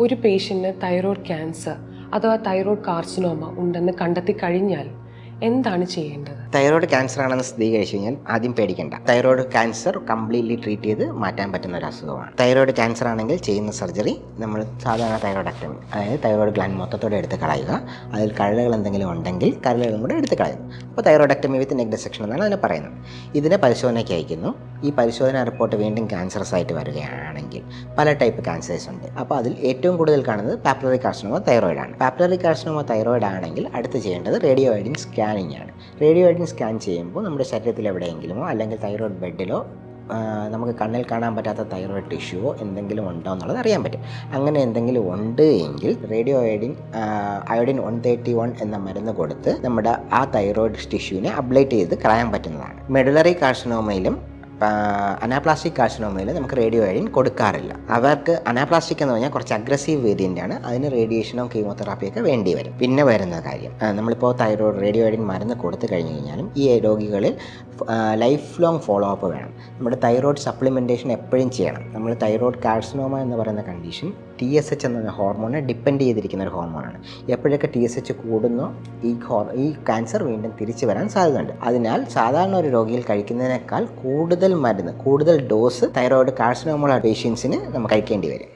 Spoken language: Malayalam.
ഒരു പേഷ്യൻറ്റിന് തൈറോയ്ഡ് ക്യാൻസർ അഥവാ തൈറോയ്ഡ് കാർസിനോമ ഉണ്ടെന്ന് കണ്ടെത്തി കഴിഞ്ഞാൽ എന്താണ് ചെയ്യേണ്ടത്? തൈറോയ്ഡ് ക്യാൻസർ ആണെന്ന് സ്ഥിരീകരിച്ചു കഴിഞ്ഞാൽ ആദ്യം പേടിക്കേണ്ട. തൈറോയ്ഡ് ക്യാൻസർ കംപ്ലീറ്റ്ലി ട്രീറ്റ് ചെയ്ത് മാറ്റാൻ പറ്റുന്ന ഒരു അസുഖമാണ്. തൈറോയ്ഡ് ക്യാൻസർ ആണെങ്കിൽ ചെയ്യുന്ന സർജറി നമ്മൾ സാധാരണ തൈറോയ്ഡക്ടമി, അതായത് തൈറോയ്ഡ് ഗ്ലാൻഡ് മൊത്തത്തോടെ എടുത്ത് കളയുക. അതിൽ കരളുകൾ എന്തെങ്കിലും ഉണ്ടെങ്കിൽ കരളുകളും കൂടെ എടുത്ത് കളയുന്നു. അപ്പോൾ തൈറോയ്ഡക്ടമി വിത്ത് നെക്ക് ഡിസെക്ഷൻ എന്നാണ് അതിനെ പറയുന്നത്. ഇതിനെ പരിശോധനയ്ക്ക് അയക്കുന്നു. ഈ പരിശോധന റിപ്പോർട്ട് വീണ്ടും ക്യാൻസറസ് ആയിട്ട് വരികയാണെങ്കിൽ പല ടൈപ്പ് ക്യാൻസേഴ്സ് ഉണ്ട്. അപ്പോൾ അതിൽ ഏറ്റവും കൂടുതൽ കാണുന്നത് പാപ്പിലറി കാർസിനോമ തൈറോയ്ഡ് ആണ്. പാപ്പിലറി കാർസിനോമ തൈറോയ്ഡ് ആണെങ്കിൽ അടുത്ത് ചെയ്യേണ്ടത് റേഡിയോ അയോഡിൻ സ്കാനിങ് ആണ്. റേഡിയോ അയോഡിൻ സ്കാൻ ചെയ്യുമ്പോൾ നമ്മുടെ ശരീരത്തിൽ എവിടെയെങ്കിലുമോ അല്ലെങ്കിൽ തൈറോയ്ഡ് ബെഡിലോ നമുക്ക് കണ്ണിൽ കാണാൻ പറ്റാത്ത തൈറോയ്ഡ് ടിഷ്യൂവോ എന്തെങ്കിലും ഉണ്ടോ എന്നുള്ളത് അറിയാൻ പറ്റും. അങ്ങനെ എന്തെങ്കിലും ഉണ്ട് എങ്കിൽ റേഡിയോ അയോഡിൻ 131 എന്ന മരുന്ന് കൊടുത്ത് നമ്മുടെ ആ തൈറോയ്ഡ് ടിഷ്യൂവിനെ അബ്ലേറ്റ് ചെയ്ത് കളയാൻ പറ്റുന്നതാണ്. മെഡുലറി കാർസിനോമയിലും അനാപ്ലാസ്റ്റിക് കാർസിനോമയിൽ നമുക്ക് റേഡിയോ അയോഡിൻ കൊടുക്കാറില്ല. അവർക്ക് അനാപ്ലാസ്റ്റിക് എന്ന് പറഞ്ഞാൽ കുറച്ച് അഗ്രസീവ് വേരിയൻ്റ് ആണ്. അതിന് റേഡിയേഷനോ കീമോതെറാപ്പിയൊക്കെ വേണ്ടി വരും. പിന്നെ വരുന്ന കാര്യം, നമ്മളിപ്പോൾ തൈറോയ്ഡ് റേഡിയോ അയോഡിൻ മരുന്ന് കൊടുത്തു കഴിഞ്ഞ് കഴിഞ്ഞാലും ഈ രോഗികളിൽ ലൈഫ് ലോങ് ഫോളോ അപ്പ് വേണം. നമ്മുടെ തൈറോയ്ഡ് സപ്ലിമെൻറ്റേഷൻ എപ്പോഴും ചെയ്യണം. നമ്മൾ തൈറോയ്ഡ് കാർസിനോമ എന്ന് പറയുന്ന കണ്ടീഷൻ TSH എന്ന ഹോർമോണിനെ ഡിപ്പെൻഡ് ചെയ്തിരിക്കുന്ന ഒരു ഹോർമോണാണ്. എപ്പോഴൊക്കെ TSH കൂടുന്നോ ഈ ക്യാൻസർ വീണ്ടും തിരിച്ചു വരാൻ സാധ്യതയുണ്ട്. അതിനാൽ സാധാരണ ഒരു രോഗിയിൽ കഴിക്കുന്നതിനേക്കാൾ കൂടുതൽ ഡോസ് തൈറോയ്ഡ് കാർസിനോമ പേഷ്യൻസിന് നമുക്ക് കഴിക്കേണ്ടി വരും.